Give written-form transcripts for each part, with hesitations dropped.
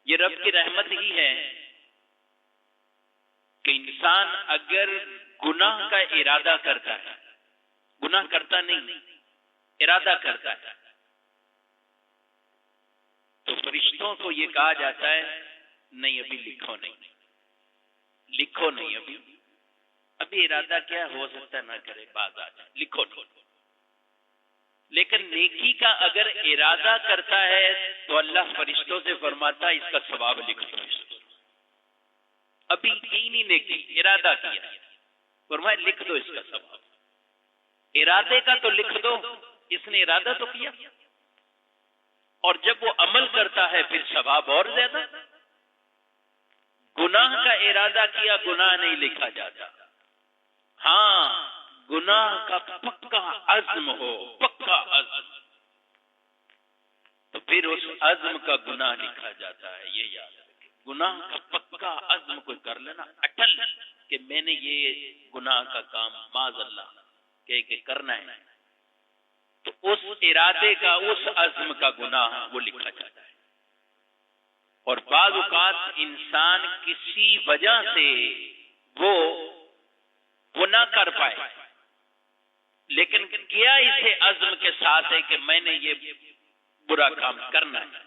یہ رب کی رحمت ہی ہے کہ انسان اگر گناہ کا ارادہ کرتا ہے، گناہ کرتا نہیں، ارادہ کرتا ہے، تو فرشتوں کو یہ کہا جاتا ہے نہیں ابھی لکھو نہیں، لکھو نہیں، ابھی ارادہ کیا ہو سکتا ہے نہ کرے، بعد آ جائے، لکھو نہیں۔ لیکن نیکی کا اگر ارادہ کرتا ہے تو اللہ فرشتوں سے فرماتا ہے اس کا ثواب لکھ دو، ابھی کی نہیں نیکی، ارادہ کیا، فرمایا لکھ دو اس کا ثواب۔ ارادے کا تو لکھ دو، اس نے ارادہ تو کیا، اور جب وہ عمل کرتا ہے پھر ثواب اور زیادہ۔ گناہ کا ارادہ کیا، گناہ نہیں لکھا جاتا، ہاں گناہ کا پکا عزم ہو، پکا عزم، تو پھر اس عزم کا گناہ لکھا جاتا ہے۔ یہ یاد رکھیں، گناہ کا پکا عزم کوئی کر لینا اٹل کہ میں نے یہ گناہ کا کام معاذ اللہ کہ کرنا ہے، تو اس ارادے کا، اس عزم کا گناہ وہ لکھا جاتا ہے۔ اور بعض اوقات انسان کسی وجہ سے وہ نہ کر پائے، لیکن کیا اسے عزم کے ساتھ ہے کہ میں نے یہ برا کام کرنا ہے،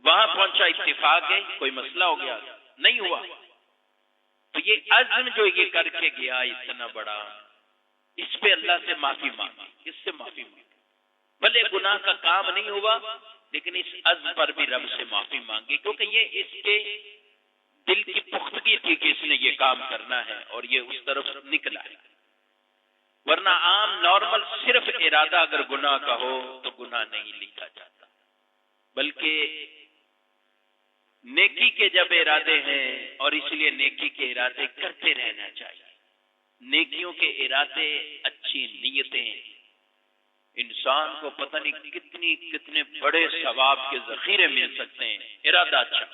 وہاں پہنچا، اتفاق ہے، کوئی مسئلہ ہو گیا، نہیں ہوا، تو یہ عزم جو یہ کر کے گیا اتنا بڑا، اس پہ اللہ سے معافی مانگی، اس سے معافی مانگی، بھلے گناہ کا کام نہیں ہوا لیکن اس عزم پر بھی رب سے معافی مانگی، کیونکہ یہ اس کے دل کی پختگی تھی کہ اس نے یہ کام کرنا ہے اور یہ اس طرف نکلا ہے۔ ورنہ عام نارمل صرف ارادہ اگر گناہ کا ہو تو گناہ نہیں لکھا جاتا، بلکہ نیکی کے جب ارادے ہیں، اور اس لیے نیکی کے ارادے کرتے رہنا چاہیے۔ نیکیوں کے ارادے، اچھی نیتیں انسان کو پتہ نہیں کتنے بڑے ثواب کے ذخیرے مل سکتے ہیں، ارادہ اچھا۔